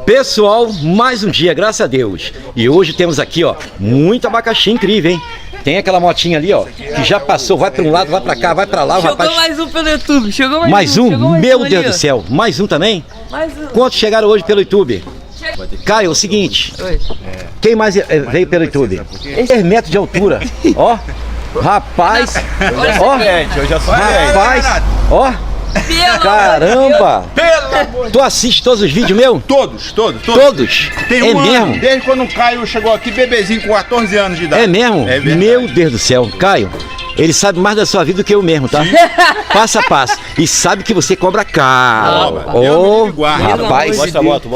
Pessoal, mais um dia, graças a Deus. E hoje temos aqui, ó, muito abacaxi incrível, hein? Tem aquela motinha ali, ó, que já passou, vai para um lado, vai para cá, vai para lá, o rapaz... Chegou mais um pelo YouTube, chegou mais um? Chegou Meu um Deus ali, do céu, mais um também? Mais um. Quantos chegaram hoje pelo YouTube? Caio, é o seguinte, Oi. quem mais veio pelo YouTube? 3 metros de altura, ó, rapaz, ó, rapaz, ó, caramba, tu assiste todos os vídeos meus? Todos. Tem É um ano, mesmo? desde quando o Caio chegou aqui, bebezinho com 14 anos de idade. É mesmo? É verdade. Meu Deus do céu, Caio, ele sabe mais da sua vida do que eu mesmo, tá? Passo a passo. E sabe que você cobra caro. Ô, rapaz. Mostra a moto.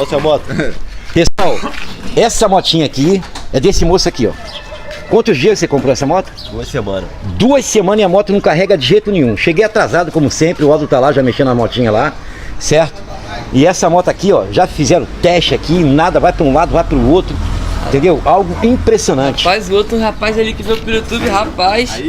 Pessoal, essa motinha aqui é desse moço aqui, ó. Quantos dias você comprou essa moto? 2 semanas. 2 semanas e a moto não carrega de jeito nenhum. Cheguei atrasado, como sempre, o Aldo tá lá já mexendo na motinha lá, certo? E essa moto aqui, ó, já fizeram teste aqui, nada, vai para um lado, vai para o outro, entendeu? Algo impressionante. Rapaz, o outro rapaz ali que veio pelo YouTube, rapaz.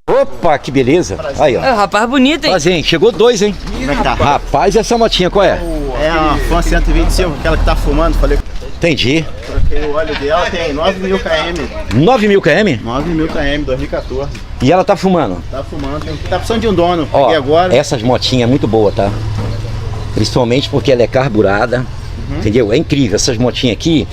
Opa, que beleza. Aí, ó. É, rapaz bonito, hein? Mas, hein, chegou 2, hein? Como é que tá? Rapaz, essa motinha qual é? É uma Fan 125, aquela que tá fumando. Falei, Entendi. troquei o óleo dela, tem 9.000 km. 9.000 km? 9.000 km, 2014. E ela tá fumando. Tá fumando, tá precisando de um dono. Ó, Peguei agora. essas motinhas é muito boa, tá? Principalmente porque ela é carburada, entendeu? É incrível, essas motinhas aqui,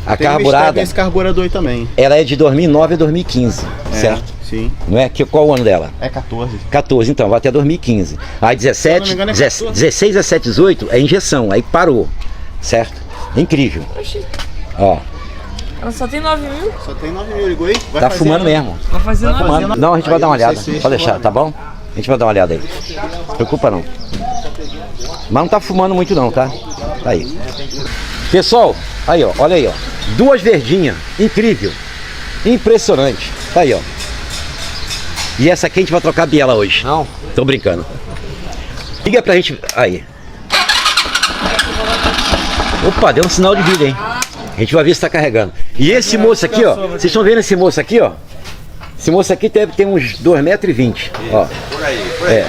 a Tem carburada, esse carburador aí também. ela é de 2009 a 2015, certo? Sim. Não é? Qual o ano dela? É 14. 14, então, vai até 2015. Aí 17, Se eu não me engano, é 14. 16, 17, 18 é injeção, aí parou, certo? É incrível. Ó, Ela só tem 9 mil. Só tem 9.000, ligou aí? Vai tá fazer, fumando né? mesmo. Vai fazer 9 mil. Mano, não, a gente vai Aí dar uma eu não olhada, sei se pode deixar, tá bom? A gente vai dar uma olhada aí. Não preocupa não. Mas não tá fumando muito não, tá? Tá aí. Pessoal, aí ó, olha aí ó. 2 verdinhas, incrível. Impressionante. Tá aí ó. E essa aqui a gente vai trocar a biela hoje. Não. Tô brincando. Liga pra gente. Aí. Opa, deu um sinal de vida, hein? A gente vai ver se tá carregando. E esse moço aqui, ó. Vocês estão vendo esse moço aqui, ó? Esse moço aqui deve ter uns 2,20 m, ó. Por aí. É.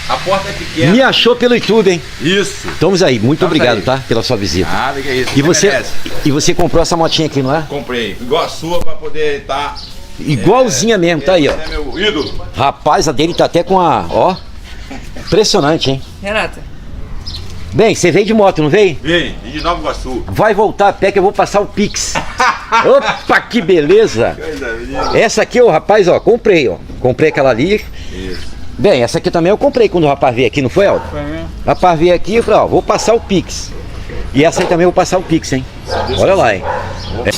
A porta é pequena. Me achou pelo YouTube, hein? Isso. Estamos aí. Muito Estamos obrigado, aí. tá? Pela sua visita. Nada que é isso. E você comprou essa motinha aqui, não é? Comprei. Igual a sua pra poder estar... Igualzinha mesmo, tá aí, ó. É meu ídolo. Rapaz, a dele tá até com a... Ó. Impressionante, hein? Renata, Bem, você veio de moto, não veio? Vem, de Nova Iguaçu. Vai voltar a pé que eu vou passar o Pix. Opa, que beleza. Essa aqui, ó, rapaz, ó, comprei, ó. Comprei aquela ali. Isso. Bem, essa aqui também eu comprei quando o rapaz veio aqui, não foi, Aldo? Foi mesmo. O rapaz veio aqui e falou, ó, vou passar o Pix. E essa aí também eu vou passar o Pix, hein? Olha lá, hein? É.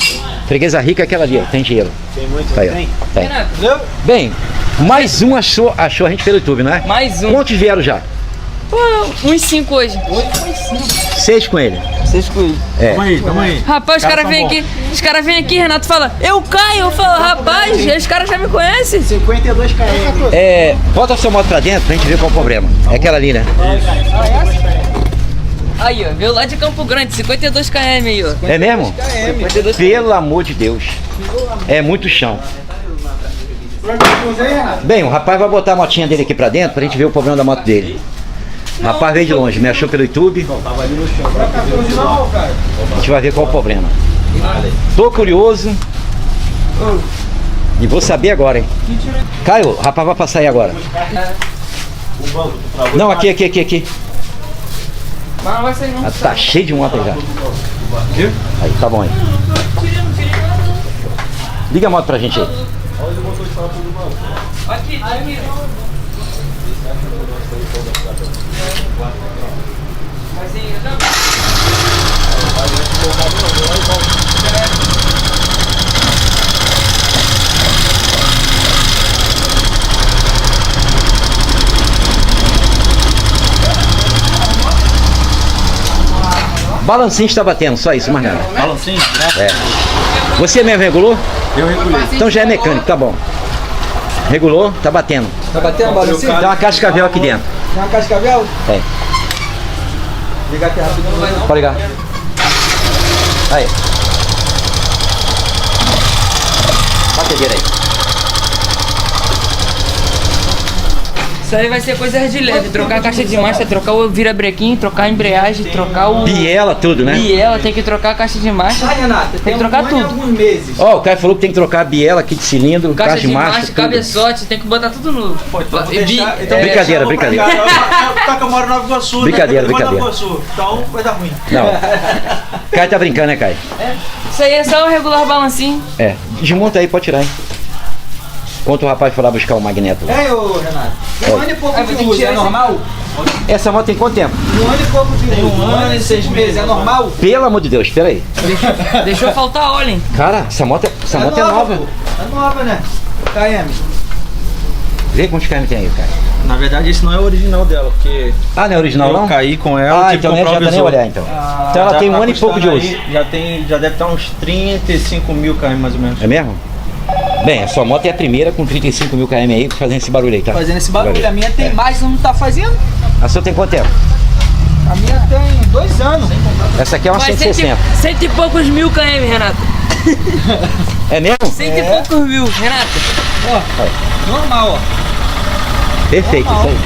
Freguesa rica é aquela ali, ó, tem dinheiro. Tem muito, Tá aí, ó. tem? Tem. Renata, Bem, mais um achou a gente pelo YouTube, não é? mais um. Quantos vieram já? Pô, uns 5 hoje. 6 com ele. Vocês cuidam. É. Tamo aí. Rapaz, os caras vêm aqui, Renato fala, eu caio, eu falo, rapaz, os caras já me conhecem. 52 km. É, bota a sua moto pra dentro pra gente ver qual é o problema. É aquela ali, né? Aí, ó, veio lá de Campo Grande, 52 km aí, ó. É mesmo? 52 Pelo amor de Deus. É muito chão. Bem, o rapaz vai botar a motinha dele aqui pra dentro pra gente ver o problema da moto dele. O rapaz veio de longe, me achou pelo YouTube. A gente vai ver qual é o problema. Tô curioso. E vou saber agora, hein? Caio, o rapaz vai passar aí agora. Não, aqui. Mas não vai sair não. Ah, tá cheio de moto aí já. Aí, tá bom aí. Liga a moto pra gente aí. Aqui. Balancinho está batendo, só isso, mais nada. Balancinho, né? É. Você mesmo regulou? Eu regulei. Então já é mecânico, tá bom. Regulou, tá batendo. Tá batendo balancinho? Tem uma cascavel aqui dentro. Tem uma cascavel? Tem. Liga aqui rapidinho. Pode ligar. Aí. Batedeira aí. Isso aí vai ser coisa de leve. Trocar a caixa de marcha, trocar o virabrequim, trocar a embreagem, trocar o... Biela, tudo, né? Biela, tem que trocar a caixa de marcha. Ah, Renata, Tem que trocar tudo. alguns meses. Ó, o cara falou que tem que trocar a biela aqui de cilindro, Caixa caixa de marcha, marcha, tudo. cabeçote, tem que botar tudo novo. Pô, então vou E deixar- bi- então é, Brincadeira, brincadeira. Tá que eu moro em Nova Iguaçu, Brincadeira, né? Eu moro em brincadeira. Nova Iguaçu, então vai dar ruim. Não. Caio tá brincando, né, Caio? Isso aí é só o regular balancinho. É. Desmonta aí, pode tirar, hein? Enquanto o rapaz for lá buscar o magneto. É, ô Renato. Um ano e pouco Ah, vou ter de que uso, tirar é esse- normal? Essa moto tem quanto tempo? Um ano e pouco de uso. Tem um ano e 6 meses, é normal? Pelo amor de Deus, espera aí. Deixou faltar óleo, hein? Cara, essa moto é nova. Pô. É nova, né? KM. Vê quantos KM tem aí, cara. Na verdade, esse não é o original dela, porque Ah, não é original, eu não? caí com ela, Ah, tive então que nem comprar o adianta nem visor. olhar, então. Então ela Já tem um tá ano e pouco de custando uso. aí, já deve estar uns 35 mil km mais ou menos. É mesmo? Bem, a sua moto é a primeira com 35 mil km aí, fazendo esse barulho aí, tá? Fazendo esse barulho, Vai a minha tem mais, não tá fazendo. ver. A sua tem quanto tempo? A minha tem 2 anos. Essa aqui é uma Vai 160. cento e poucos mil km, Renato. É mesmo? Cento e poucos mil, Renato. Ó, normal, ó. Perfeito, isso aí.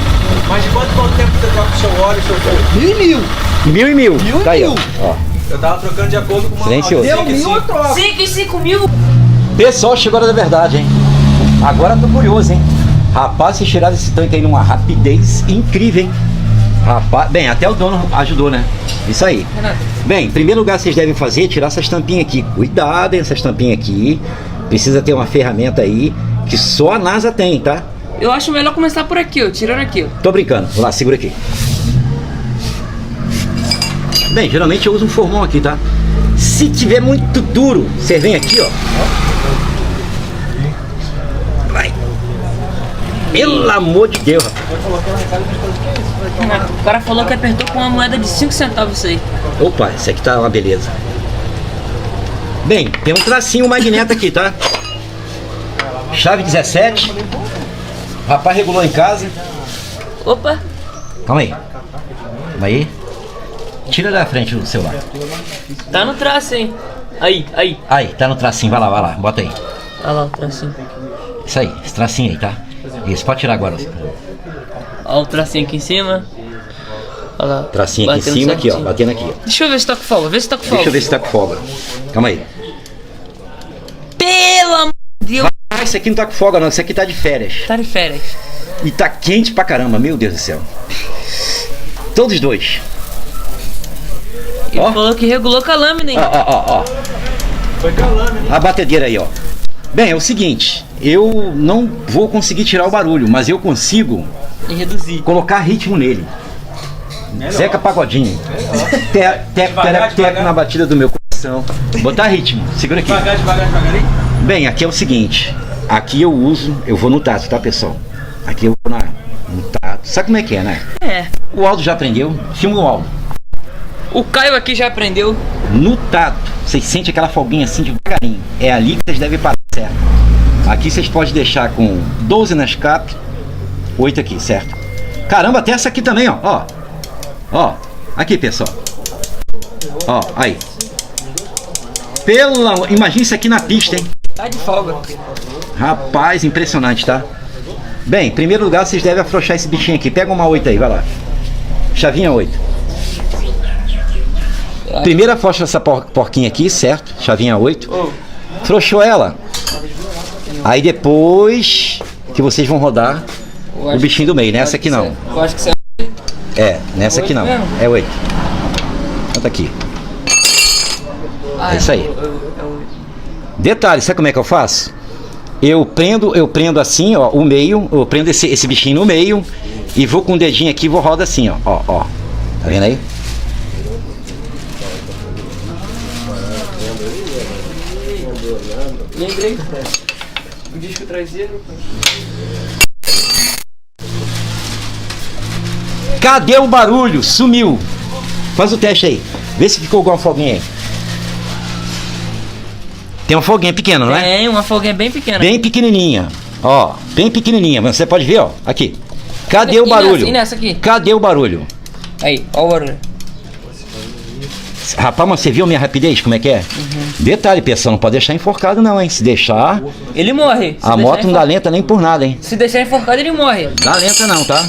Mas de quanto tempo você troca o seu óleo, seu fogo? Mil e mil. Mil e Tá aí, mil. ó. Eu tava trocando de acordo com o Silencioso. Deu 1.000 eu troco. 5 e 5 mil. Pessoal, chegou a hora da verdade, hein? Agora eu tô curioso, hein? Rapaz, vocês tiraram esse tanque aí numa rapidez incrível, hein? Rapaz, bem, até o dono ajudou, né? Isso aí. Renato. Bem, em primeiro lugar, vocês devem fazer é tirar essas tampinhas aqui. Cuidado, hein, essas tampinhas aqui. Precisa ter uma ferramenta aí que só a NASA tem, tá? Eu acho melhor começar por aqui, ó. Tirando aqui, ó. Tô brincando. Vou lá, segura aqui. Bem, geralmente eu uso um formão aqui, tá? Se tiver muito duro, você vem aqui, ó. Vai. Pelo amor de Deus, rapaz. Renato, o cara falou que apertou com uma moeda de 5 centavos isso aí. Opa, isso aqui tá uma beleza. Bem, tem um tracinho magneto aqui, tá? Chave 17. O rapaz regulou em casa. Opa. Calma aí. Calma aí. Tira da frente o celular. Tá no traço, hein? Aí. Aí, tá no tracinho. Vai lá. Bota aí. Olha lá o tracinho. Isso aí, esse tracinho aí, tá? Isso, pode tirar agora. Olha o tracinho aqui em cima. Olha lá. Tracinho aqui em Batendo cima, aqui, ó. certinho. Batendo aqui, ó. Deixa eu ver se tá com folga. Vê se tá com folga. Deixa eu ver se tá com folga. Calma aí. Pelo amor de Deus. Ah, isso aqui não tá com folga, não. Isso aqui tá de férias. Tá de férias. E tá quente pra caramba, meu Deus do céu. Todos dois. Ele Ó. falou que regulou com a lâmina, hein? Ó. Foi calando, hein? A batedeira aí, ó. Bem, é o seguinte, eu não vou conseguir tirar o barulho, mas eu consigo E reduzir. colocar ritmo nele. Zeca Pagodinho. Teco na batida do meu coração. Botar ritmo. Segura aqui. Devagarinho. Bem, aqui é o seguinte. Aqui eu vou no tato, tá, pessoal? Aqui eu vou no tato. Sabe como é que é, né? É. O Aldo já aprendeu. Filma o Aldo. O Caio aqui já aprendeu. No tato, vocês sentem aquela folguinha assim devagarinho. É ali que vocês devem parar, certo? Aqui vocês podem deixar com 12 na escape, 8 aqui, certo? Caramba, até essa aqui também, ó. Ó, aqui, pessoal. Ó, aí. Imagina isso aqui na pista, hein? Tá de folga. Rapaz, impressionante, tá? Bem, em primeiro lugar, vocês devem afrouxar esse bichinho aqui. Pega uma 8 aí, vai lá. Chavinha 8. Primeiro afrouxa essa porquinha aqui, certo? Chavinha 8. Afrouxou ela. Aí depois que vocês vão rodar o bichinho do meio. Nessa aqui não. Eu acho que você... É, nessa aqui não. mesmo? É 8. Bota aqui. É isso aí. Detalhe, sabe como é que eu faço? Eu prendo assim, ó, o meio, eu prendo esse bichinho no meio e vou com o dedinho aqui e vou rodar assim, ó. Tá vendo aí? Lembrei. O disco traseiro. Cadê o barulho? Sumiu. Faz o teste aí. Vê se ficou igual uma folguinha aí. Tem uma folguinha pequena, não é? Tem uma folguinha bem pequena. Bem pequenininha. Ó, bem pequenininha. Mas você pode ver, ó. Aqui. Cadê o E barulho? nessa aqui? Cadê o barulho? Aí, ó o barulho. Rapaz, mas você viu a minha rapidez, como é que é? Detalhe, pessoal, não pode deixar enforcado não, hein? Se deixar, Ele morre. Se a deixar moto não dá lenta nem por nada, hein? Se deixar enforcado, ele morre. Dá lenta não, tá?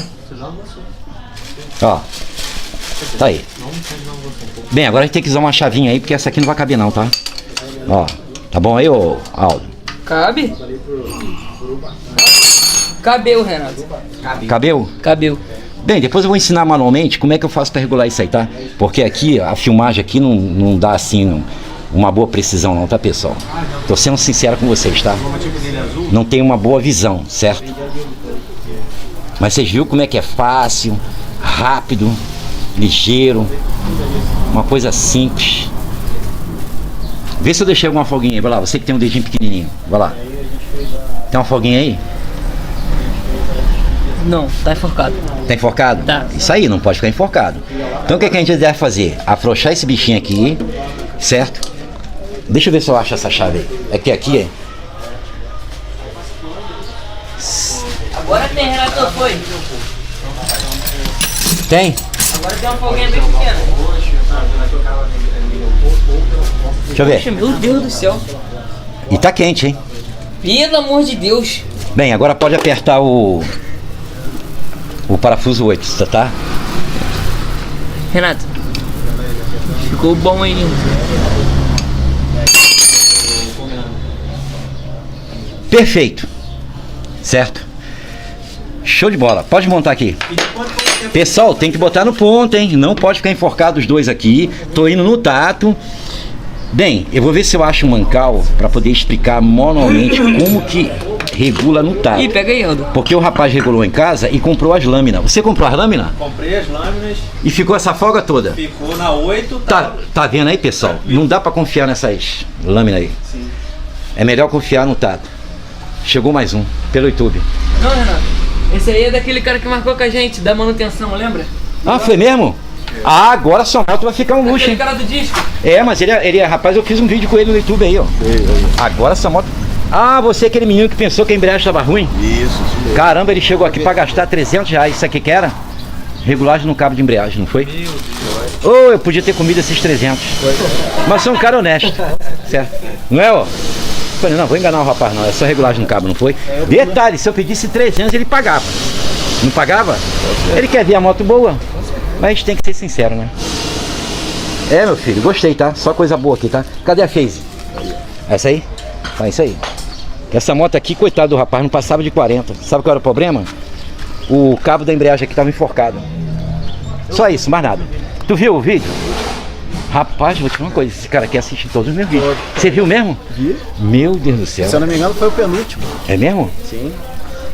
Ó. Tá aí. Bem, agora a gente tem que usar uma chavinha aí, porque essa aqui não vai caber não, tá? Ó. Tá bom aí, ô Aldo? Cabe? Cabeu, Renato. Cabeu? Cabeu. Bem, depois eu vou ensinar manualmente como é que eu faço para regular isso aí, tá? Porque aqui, a filmagem aqui não dá assim uma boa precisão não, tá, pessoal? Tô sendo sincero com vocês, tá? Não tem uma boa visão, certo? Mas vocês viram como é que é fácil, rápido, ligeiro, uma coisa simples. Vê se eu deixei alguma folguinha aí, vai lá, você que tem um dedinho pequenininho, vai lá. Tem uma folguinha aí? Não, tá enforcado. Tá enforcado? Tá. Isso aí, não pode ficar enforcado. Então o que, que a gente deve fazer? Afrouxar esse bichinho aqui, certo? Deixa eu ver se eu acho essa chave aí. É que aqui é. Agora tem, Renato, foi. Tem? Agora tem uma folguinha bem pequena. Deixa eu ver. Poxa, meu Deus do céu. E tá quente, hein? Pelo amor de Deus. Bem, agora pode apertar o parafuso 8, tá? Renato. Ficou bom aí. Perfeito. Certo? Show de bola. Pode montar aqui. Pessoal, tem que botar no ponto, hein? Não pode ficar enforcado os dois aqui. Tô indo no tato. Bem, eu vou ver se eu acho um mancal para poder explicar manualmente como que regula no tato. Ih, pega aí, Aldo. Porque o rapaz regulou em casa e comprou as lâminas. Você comprou as lâminas? Comprei as lâminas, E ficou essa folga toda? ficou na 8, Tá vendo aí, pessoal? Não dá pra confiar nessas lâminas aí. Sim. É melhor confiar no tato. Chegou mais um, pelo YouTube. Não, Renato. Esse aí é daquele cara que marcou com a gente, da manutenção, lembra? Ah, foi mesmo? Ah, agora sua moto vai ficar um luxo, Aquele hein? cara do disco. É, mas rapaz, eu fiz um vídeo com ele no YouTube aí, ó. Agora essa moto... Ah, você é aquele menino que pensou que a embreagem estava ruim? Isso mesmo. Caramba, ele chegou aqui pra gastar R$300. Isso aqui que era? Regulagem no cabo de embreagem, não foi? Ô, eu podia ter comido esses 300. Mas sou um cara honesto, certo? Não é, ó? Falei, não, vou enganar o rapaz não, é só regulagem no cabo, não foi? Detalhe, se eu pedisse 300 ele pagava. Não pagava? Ele quer ver a moto boa, mas a gente tem que ser sincero, né? É, meu filho, gostei, tá? Só coisa boa aqui, tá? Cadê a Phase? Essa aí? Tá, isso aí. Essa moto aqui, coitado do rapaz, não passava de 40. Sabe qual era o problema? O cabo da embreagem aqui tava enforcado. Só isso, mais nada. Tu viu o vídeo? Rapaz, vou te falar uma coisa, esse cara aqui assiste todos os meus vídeos. Você viu mesmo? Vi. Meu Deus do céu. Se eu não me engano, foi o penúltimo. É mesmo? Sim.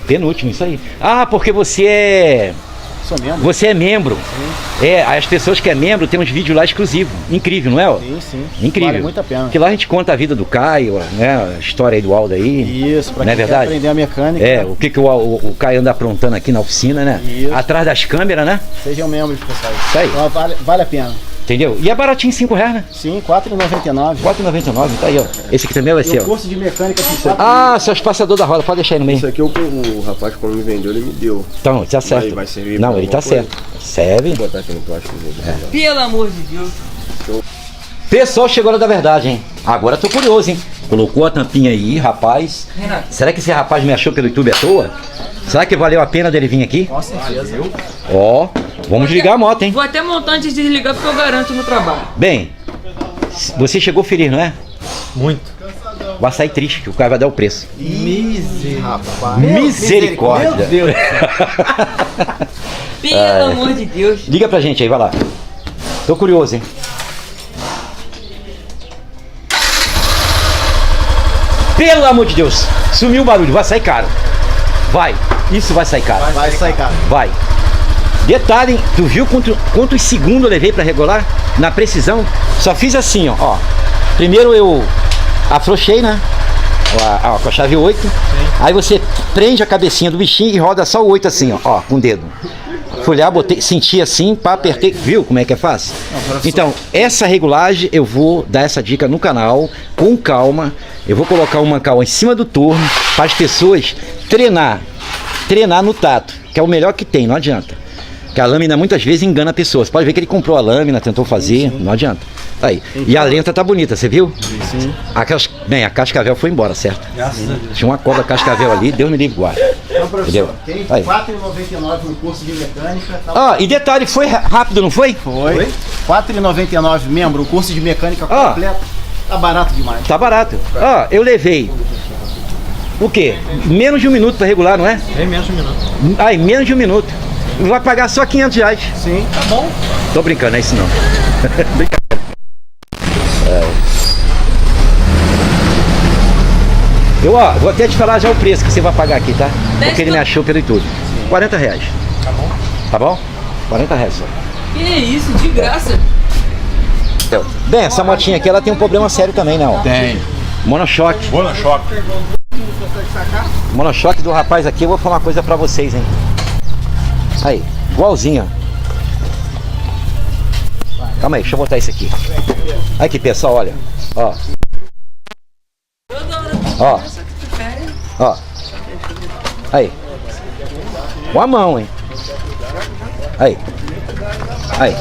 Penúltimo, isso aí. Ah, porque você é... Sou membro. Você é membro. É, as pessoas que é membro tem uns vídeos lá exclusivos. Incrível, não é? Ó? Sim, sim. Incrível. Vale muito a pena. Porque lá a gente conta a vida do Caio, né? A história aí do Aldo aí. Isso, pra Não é quem quer verdade? aprender a mecânica. É, o que o Caio anda aprontando aqui na oficina, né? Isso. Atrás das câmeras, né? Sejam membros, pessoal. Isso aí. Então, vale a pena. Entendeu? E é baratinho, R$5, né? Sim, R$4,99. R$4,99, tá aí, ó. Esse aqui também vai E ser, o ó. curso de mecânica que Ah, seu espaçador da roda, pode deixar aí no meio. Isso aqui o rapaz quando me vendeu, ele me deu. Então, tá certo. Vai servir Não, pra ele tá alguma coisa? certo. Serve. Vou botar aqui no plástico dele. Pelo amor de Deus. Pessoal, chegou a hora da verdade, hein? Agora tô curioso, hein? Colocou a tampinha aí, rapaz. Renato. Será que esse rapaz me achou pelo YouTube à toa? Será que valeu a pena dele vir aqui? Com certeza. Ó, vamos ligar a moto, hein? Vou até montar antes de desligar porque eu garanto no trabalho. Bem, você chegou feliz, não é? Muito. Vai sair triste, que o cara vai dar o preço. Rapaz. Misericórdia. Meu Deus. Pelo amor de Deus. Liga pra gente aí, vai lá. Tô curioso, hein? Pelo amor de Deus, sumiu o barulho, vai sair caro. Vai, isso vai sair caro. Vai sair, cara. Vai. Detalhe, tu viu quantos segundos eu levei pra regular? Na precisão, só fiz assim, ó. Primeiro eu afrouxei, né? Ó, com a chave 8. Sim. Aí você prende a cabecinha do bichinho e roda só o 8 assim, ó, com o dedo. Fui lá, botei, senti assim, pá, apertei. Viu como é que é fácil? Então, essa regulagem eu vou dar essa dica no canal, com calma. Eu vou colocar um mancal em cima do torno para as pessoas treinar no tato, que é o melhor que tem, não adianta. Que a lâmina muitas vezes engana a pessoa. Você pode ver que ele comprou a lâmina, tentou fazer, não adianta. Tá aí. E a lenta tá bonita, você viu? Sim. A cascavel foi embora, certo? Tinha uma cobra cascavel ali, Deus me livre guarda. Então, professor, Entendeu? tem Aí. R$4,99 no curso de mecânica. Tá... Ah, e detalhe, foi rápido, não foi? Foi. R$4,99 membro, o curso de mecânica Ah. completo. Tá barato demais. Tá barato. Ah, eu levei. O quê? Menos de um minuto pra regular, não é? É menos de um minuto. Ai, menos de um minuto. Vai pagar só R$500. Sim, tá bom. Tô brincando, é isso não. Brincadeira. Eu, vou até te falar já o preço que você vai pagar aqui, tá? Porque ele me achou pelo YouTube. R$40. Tá bom. Tá bom? R$40 só. Que isso, de graça. Bem, essa motinha aqui, ela tem um problema sério também, né? Ó. Tem. Monochoque. Boa no choque. Monochoque do rapaz aqui, eu vou falar uma coisa pra vocês, hein? Aí, igualzinho. Calma aí, deixa eu botar isso aqui. Aí aqui, pessoal, olha. Ó. Ó. Ó. Aí. Com a mão, hein? Aí. Aí.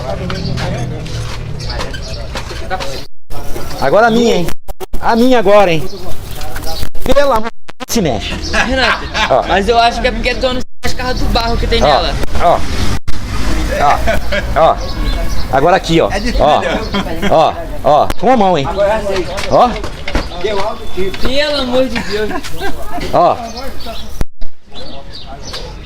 Agora a minha, hein? A minha agora, hein? Pela mão se mexe. Renato, Ó. mas eu acho que é porque tu não sabe as carras do barro que tem nela. Ó. Ó. Ó. Agora aqui, ó. Ó. Ó. Ó. Com a mão, hein? Ó. Pelo amor de Deus. Ó.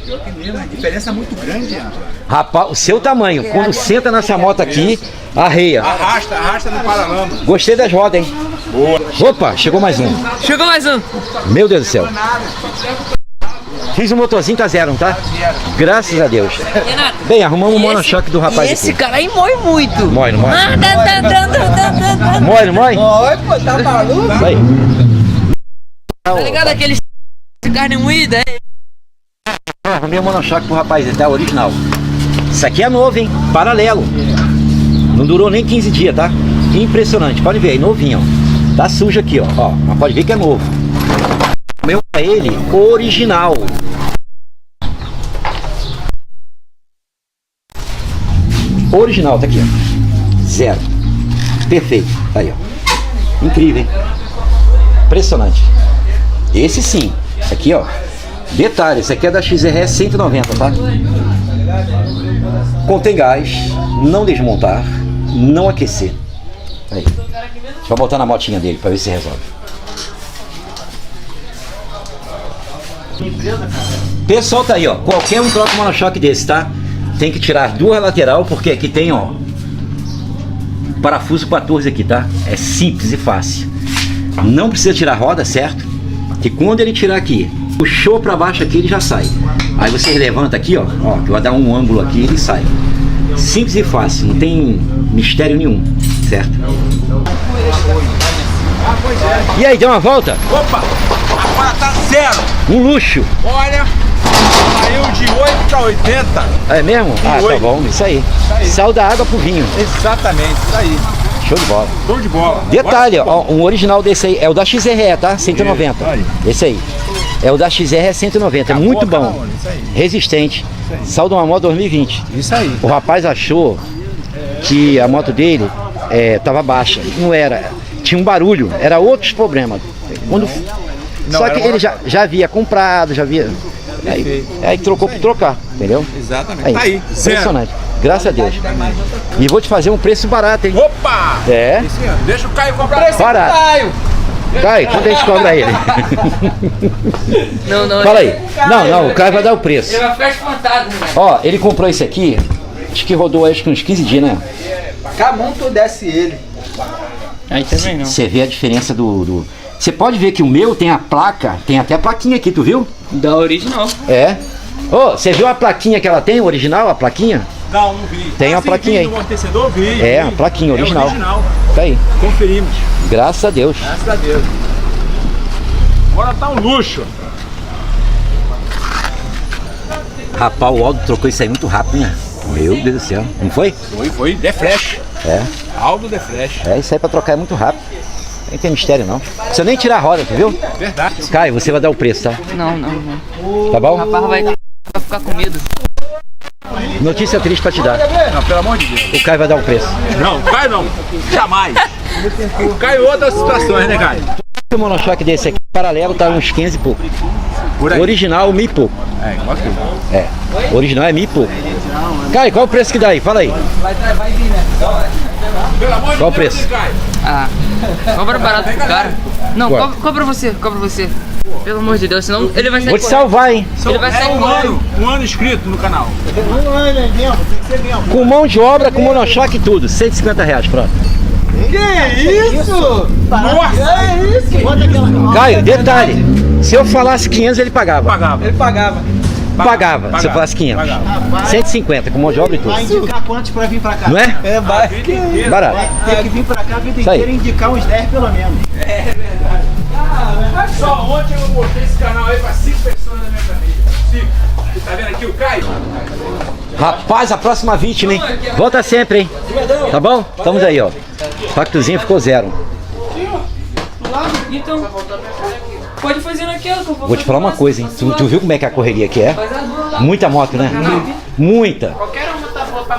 A diferença é muito grande, rapaz. Rapaz, o seu tamanho. Quando senta nessa moto aqui, arreia. Arrasta no paralama. Gostei das rodas, hein? Boa. Opa, chegou mais um. Chegou mais um. Meu Deus do céu. Fiz o motorzinho, tá zero, tá? Graças a Deus. Renato. Bem, arrumamos o monochoque do rapaz E esse aqui. cara aí mói muito. Mói, não mói? Tá Mói, não mói? Pô, tá maluco? Aí. ligado aquele carne moída? Arrumei o monochoque pro rapaz, ele tá original. Isso aqui é novo, hein? Paralelo. Não durou nem 15 dias, tá? Impressionante. Pode ver aí, novinho, ó. Tá sujo aqui, ó. Mas pode ver que é novo. O meu é ele, original. Original, tá aqui, ó. Zero. Perfeito. Tá aí, ó. Incrível, hein? Impressionante. Esse sim. Aqui, ó. Detalhe, esse aqui é da XRE 190, tá? Contém gás, não desmontar, não aquecer. Aí. Deixa eu botar na motinha dele pra ver se resolve. Pessoal, tá aí, ó. Qualquer um troca um monochoque desse, tá? Tem que tirar duas lateral, porque aqui tem, ó, parafuso 14 aqui, tá? É simples e fácil. Não precisa tirar a roda, certo? Que quando ele tirar aqui, puxou pra baixo aqui, ele já sai. Aí você levanta aqui, ó, que vai dar um ângulo aqui, ele sai. Simples e fácil, não tem mistério nenhum, certo? E aí, deu uma volta? Opa! Agora tá zero. Um luxo. Olha, saiu de 8 para 80. É mesmo? Ah, tá bom, isso aí. Sal da água pro vinho. Exatamente, isso aí. Show de bola. Show de bola. Detalhe, ó, um original desse aí é o da XRE, tá? 190. Isso aí. Esse aí. É o da XRE 190, é muito bom. Isso aí. Resistente. Sal de uma moto 2020. Isso aí. O rapaz achou que a moto dele tava baixa. Não era. Tinha um barulho, era outros problemas. Quando... Não, Só era que uma- ele já havia comprado, já havia. Aí trocou por trocar, entendeu? Exatamente. Tá aí, zero. Impressionante. Graças a Deus. E vou te fazer um preço barato, hein? Opa! É. Deixa o Caio comprar. Barato. Cai, quanto a gente cobra ele? Não. Fala aí. Não, o Caio vai dar o preço. Ele vai ficar espantado, né? Ó, ele comprou esse aqui, acho que rodou acho que uns 15 dias, né? Camão tu desce ele. Aí também não. Você vê a diferença do... Você pode ver que o meu tem a placa, tem até a plaquinha aqui, tu viu? Da original. É. Ô, você viu a plaquinha que ela tem, original, a plaquinha? Não, não vi. Tem uma plaquinha aí. No amortecedor, vi. É, a plaquinha original. original. Tá aí. Conferimos. Graças a Deus. Graças a Deus. Agora tá um luxo. Rapaz, o Aldo trocou isso aí muito rápido, né? Meu Deus do céu. Não foi? Foi. The Flash. É. Aldo The Flash. Isso aí pra trocar é muito rápido. Nem tem mistério, não. Precisa nem tirar a roda, tu viu? Verdade. Caio, você vai dar o preço, tá? Não. Tá O bom? rapaz vai ficar com medo. Notícia triste pra te dar. Não, pelo amor de Deus. O Caio vai dar o preço. Não, Caio não. Jamais. O Caio é outras situações, né, Caio? O monochoque desse aqui, paralelo, tá uns 15 e pouco. Por aí. Original, 1.000 e pouco. É, igual aqui. É, original é 1.000 e pouco. Caio, qual o preço que dá aí? Fala aí. Pelo amor de Qual o Deus, preço? Caio. Ah, cobra barato pro cara. Não, cobra você, cobra você. Pelo amor de Deus, senão ele vai sair Vou te correndo. salvar, hein? Ele vai sair correndo. Um ano inscrito no canal. Um ano, é mesmo, tem que ser mesmo. Com mão de obra, com monochoque e tudo. R$150, pronto. Que isso? Nossa! É isso? Bota aquela... Caio, detalhe. Se eu falasse 500, ele pagava. Pagava. Ele pagava. Pagava, se eu falasse 500. Pagava. 150, com mão de obra e Vai tudo. indicar quantos pra vir pra cá? Não é? É, vai. Barato. Tem que vir pra cá a vida Isso aí. inteira e indicar uns 10 pelo menos. Só ontem eu mostrei esse canal aí pra 5 pessoas da minha família. 5. Você tá vendo aqui o Caio? Rapaz, a próxima vítima, hein? Volta sempre, hein? Tá bom? Estamos aí, ó. Pactozinho ficou 0. Então, pode fazer naquela que eu Vou te falar uma coisa, hein? Tu viu como é que a correria aqui é? Muita moto, né? Muita.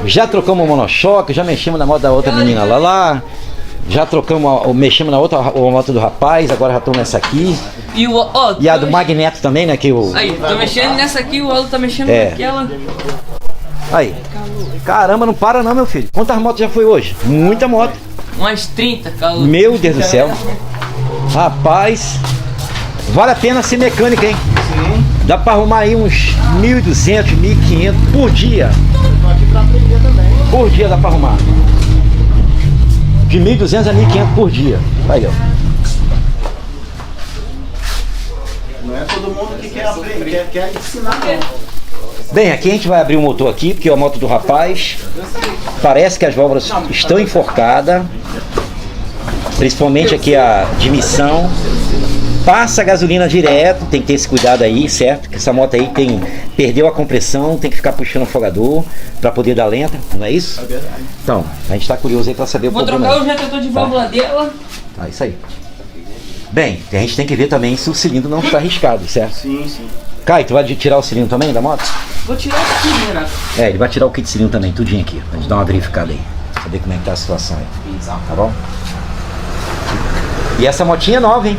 Já trocamos o monochoque, já mexemos na moto da outra menina lá. Já trocamos, mexemos na outra a moto do rapaz, agora já estamos nessa aqui. E o ó, E a do Magneto também, né? Que o... aí, tô mexendo nessa aqui, o Olo tá mexendo É. naquela. Aí. Caramba, não para não, meu filho. Quantas motos já foi hoje? Muita moto. Umas 30, calor. Meu Deus do céu. Rapaz, vale a pena ser mecânica, hein? Sim. Dá pra arrumar aí uns 1.200, 1.500 por dia. Tô aqui pra aprender também. Por dia dá pra arrumar. De 1.200 a 1.500 por dia. Aí, ó. Não é todo mundo que quer aprender, quer ensinar não. Bem, aqui a gente vai abrir o motor aqui, porque é a moto do rapaz. Parece que as válvulas estão enforcadas. Principalmente aqui a de missão. Passa a gasolina direto, tem que ter esse cuidado aí, certo? Que essa moto aí perdeu a compressão, tem que ficar puxando o afogador para poder dar lenta, não é isso? Então, a gente tá curioso aí para saber o Vou problema. trocar o retrotor de válvula dela. Tá, isso aí. Bem, a gente tem que ver também se o cilindro não está arriscado, certo? Sim, sim. Caio, tu vai tirar o cilindro também da moto? Vou tirar aqui, Renato. É, ele vai tirar o kit cilindro também, tudinho aqui. Pra gente dar uma verificada aí. Saber como é que tá a situação aí. Tá bom? E essa motinha é nova, hein?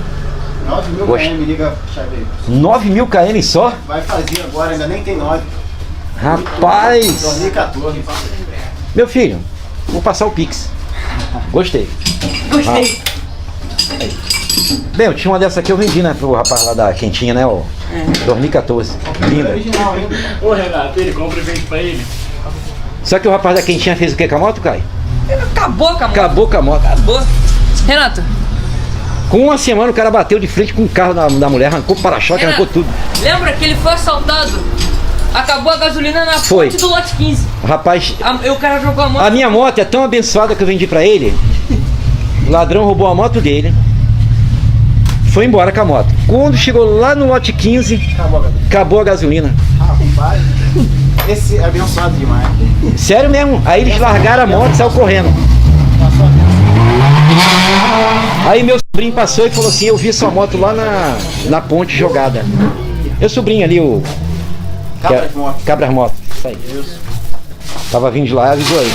9.000 Poxa. km, liga, chave. 9.000 km só? Vai fazer agora, ainda nem tem 9. Rapaz! 2014. Meu filho, vou passar o Pix. Gostei. Gostei. Bem, eu tinha uma dessa aqui, eu vendi, né, pro rapaz lá da Quentinha, né, ó. 2014. Linda. Original ainda. Ô Renato, ele compra e vende pra ele. Só que o rapaz da Quentinha fez o que com a moto, Caio? Acabou com a moto. Acabou com a moto. Acabou. Renato, Com uma semana o cara bateu de frente com o carro da mulher, arrancou o para-choque, arrancou tudo. lembra que ele foi assaltado? Acabou a gasolina na Foi. ponte do lote 15. Rapaz, O cara jogou a moto. a minha moto é tão abençoada que eu vendi pra ele. O ladrão roubou a moto dele. Foi embora com a moto. Quando chegou lá no lote 15, acabou a gasolina. Rapaz, esse é abençoado demais. Sério mesmo. Aí eles largaram a moto e saiu correndo. Aí meu sobrinho passou e falou assim, eu vi sua moto lá na ponte jogada. Meu sobrinho ali, o... Cabras Moto. Cabras Moto. Isso aí. Tava vindo de lá e avisou aí.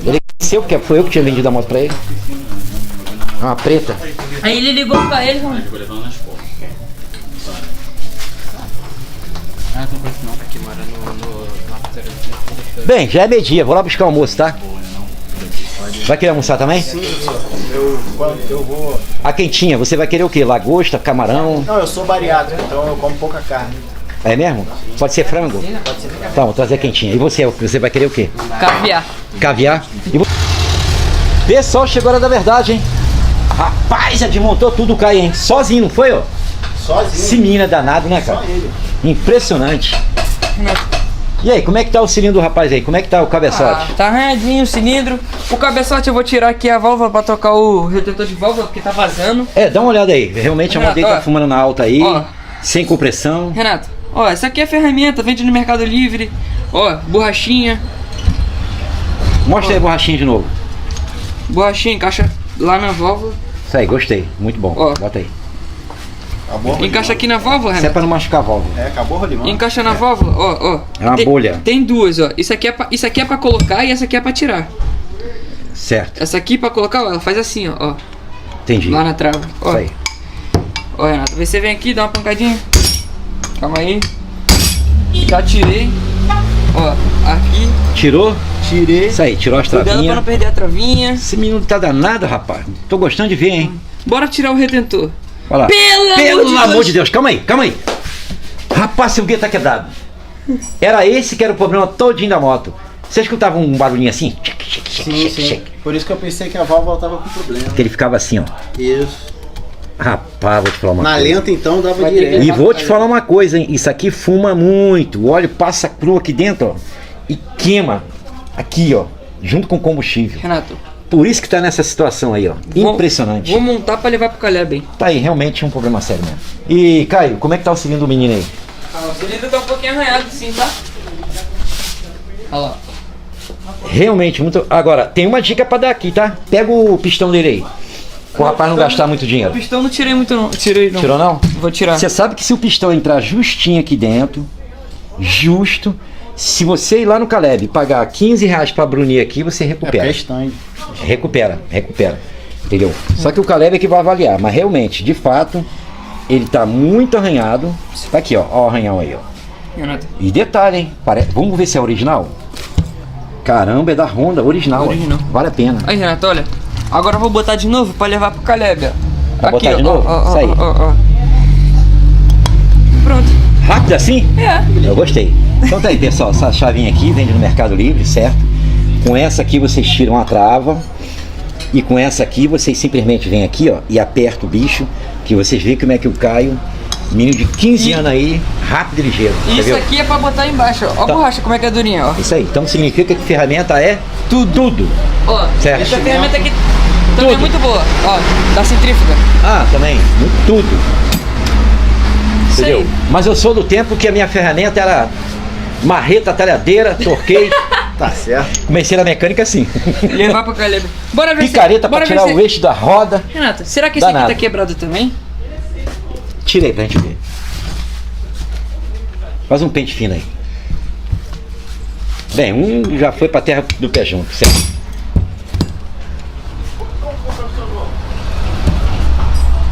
Ele conheceu, porque foi eu que tinha vendido a moto pra ele. Uma preta. Aí ele ligou pra ele e falou: Bem, já é meio-dia, vou lá buscar o almoço, tá? Vai querer almoçar também? Sim, eu vou. A Quentinha, você vai querer o quê? Lagosta, camarão? Não, eu sou bariátrico, então eu como pouca carne. É mesmo? Pode ser frango? Pode ser. Tá, vou trazer a Quentinha. E você vai querer o quê? caviar. Caviar? E pessoal, chegou a hora da verdade, hein? Rapaz, já desmontou tudo o Caio, hein? Sozinho, não foi, ó? Sozinho. Esse menino é danado, né, cara? Só ele. Impressionante. E aí, como é que tá o cilindro do rapaz aí? Como é que tá o cabeçote? Tá arranhadinho o cilindro. O cabeçote eu vou tirar aqui a válvula pra trocar o retentor de válvula, porque tá vazando. É, dá uma olhada aí. Realmente a Renato, moto tá ó. fumando na alta aí. Ó. Sem compressão. Renato, ó, essa aqui é ferramenta, vende no Mercado Livre. Ó, borrachinha. Mostra aí a borrachinha de novo. Borrachinha, encaixa lá na válvula. Isso aí, gostei. Muito bom. Ó. Bota aí. Encaixa aqui na válvula, Isso é Renato. pra não machucar a válvula. É, acabou o rolimão. Encaixa na válvula, ó. É uma Tem- bolha. Tem duas, ó. Isso aqui é pra colocar e essa aqui é pra tirar. Certo, Essa aqui pra colocar, ó, ela faz assim, ó. entendi. Lá na trava. Ó, Isso aí. ó, Renato, vê se você vem aqui, dá uma pancadinha. Calma aí. Já tirei. Ó, aqui. Tirou? Tirei. Isso aí, tirou as Cuidado pra travinhas. não perder a travinha. Esse menino tá danado, rapaz. Tô gostando de ver, hein? Bora tirar o retentor. Olha lá. Pelo amor de Deus, calma aí. Rapaz, seu guia tá quebrado. Era esse que era o problema todinho da moto. Você escutava um barulhinho assim? Sim. Por isso que eu pensei que a válvula tava com problema. Que ele ficava assim, ó. Isso. Rapaz, vou te falar uma Na coisa. lenta então dava Vai ter direto. E vou te falar uma coisa, hein? Isso aqui fuma muito. O óleo passa cru aqui dentro, ó. E queima. Aqui, ó. Junto com o combustível. Renato, Por isso que tá nessa situação aí, ó. Impressionante. vou montar pra levar pro Caleb, hein. Tá aí, realmente um problema sério mesmo. E, Caio, como é que tá o cilindro do menino aí? O cilindro tá um pouquinho arranhado sim, tá? Olha lá. Realmente muito. Agora, tem uma dica pra dar aqui, tá? Pega o pistão dele aí. O rapaz não gastar muito O dinheiro. pistão não tirei muito não. Tirei não. Tirou não? Vou tirar. Você sabe que se o pistão entrar justinho aqui dentro, justo, se você ir lá no Caleb e pagar 15 reais pra brunir aqui, você recupera. Questão. Recupera. Entendeu? Só que o Caleb é que vai avaliar, mas realmente, de fato, ele tá muito arranhado. Tá aqui, ó o arranhão aí, ó. Renato. E detalhe, hein? Vamos ver se é original? Caramba, é da Honda, original. Original. Ó. Vale a pena. Aí, Renato, olha. Agora eu vou botar de novo pra levar pro Caleb, ó. Vai botar de novo? Isso aí. Ó. Pronto. Rápido assim? É. Eu gostei. Então tá aí, pessoal, essa chavinha aqui vende no Mercado Livre, certo? Com essa aqui vocês tiram a trava. E com essa aqui vocês simplesmente vêm aqui, ó, e apertam o bicho, que vocês veem como é que o Caio, menino de 15 anos aí, rápido e ligeiro. E isso entendeu? aqui é pra botar embaixo, ó. Ó a Tá. borracha, como é que é durinha, ó. Isso aí. Então significa que ferramenta é tudo. Ó, Certo. essa ferramenta aqui também é Tudo. muito boa. Ó, da centrífuga. Ah, também. Tudo. Isso Entendeu? aí. Mas eu sou do tempo que a minha ferramenta era marreta, talhadeira, torquei. Tá certo. Comecei na mecânica assim. Levar pro Caleb. Bora ver Picareta pra bora tirar ver o eixo da roda. Renato, será que esse Danado. aqui tá quebrado também? Tirei pra gente ver. Faz um pente fino aí. Bem, um já foi pra terra do pé junto, certo?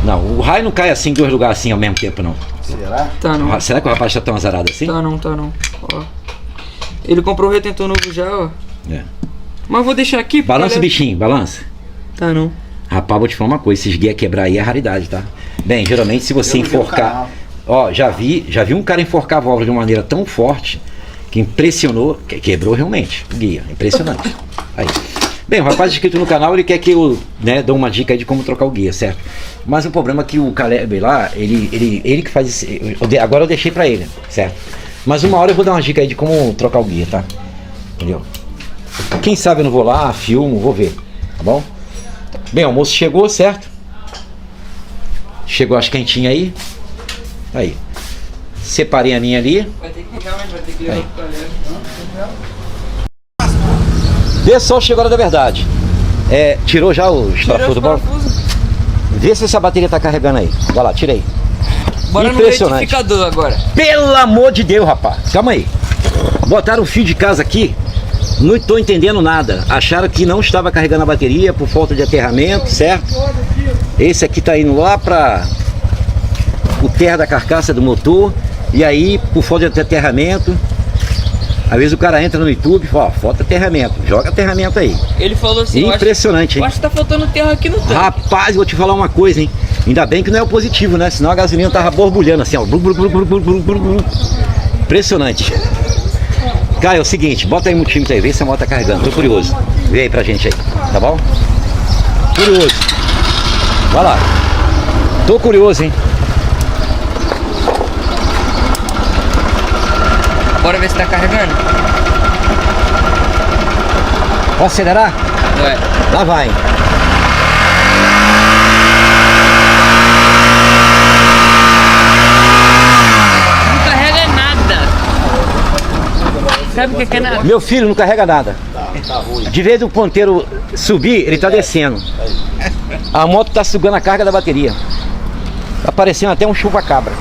Não, o raio não cai assim em dois lugares assim ao mesmo tempo, não. Será? Tá não. Será que o rapaz tá tão azarado assim? Tá não. Ó. Ele comprou o retentor novo já, ó. É. Mas eu vou deixar aqui pro Balança o Caleb. bichinho, balança. Tá não. Rapaz, vou te falar uma coisa, esses guias quebrar aí é raridade, tá? Bem, geralmente se você Eu vi no enforcar... canal. Ó, já vi um cara enforcar a válvula de uma maneira tão forte que impressionou, quebrou realmente o guia, impressionante. Aí. Bem, o rapaz inscrito no canal, ele quer que eu, né, dou uma dica aí de como trocar o guia, certo? Mas o problema é que o Caleb lá, ele que faz isso, agora eu deixei pra ele, certo? Mas uma hora eu vou dar uma dica aí de como trocar o guia, tá? Entendeu? Quem sabe eu não vou lá, filmo, vou ver, tá bom? Bem, o almoço chegou, certo? Chegou as quentinhas aí. Aí. Separei a minha ali. Vai ter que realmente vai ter que levar pro Caleb. Pessoal, chegou a hora da verdade. Tirou já os parafusos do banco? Vê se essa bateria tá carregando aí. Vai lá, tirei. Bora no Impressionante. retificador agora. Pelo amor de Deus, rapaz. Calma aí. Botaram o fio de casa aqui. Não estou entendendo nada. Acharam que não estava carregando a bateria por falta de aterramento, certo? Esse aqui tá indo lá para o terra da carcaça do motor. E aí, por falta de aterramento, às vezes o cara entra no YouTube e fala, ó, falta aterramento. Joga aterramento aí. Ele falou assim, eu acho- Impressionante, eu hein? acho que tá faltando terra aqui no tanque. Rapaz, vou te falar uma coisa, hein? Ainda bem que não é o positivo, né? Senão a gasolina tava borbulhando assim, ó. Impressionante. Cara, é o seguinte, bota aí um multímetro aí, vê se a moto tá carregando. Tô curioso. Vê aí pra gente aí, tá bom? Curioso. Vai lá. Tô curioso, hein? Bora ver se tá carregando. Posso acelerar? Ué. Lá vai. Não carrega nada. Sabe o que é nada? Meu filho não carrega nada. De vez o ponteiro subir, ele tá descendo. A moto tá sugando a carga da bateria. Tá parecendo até um chuva-cabra.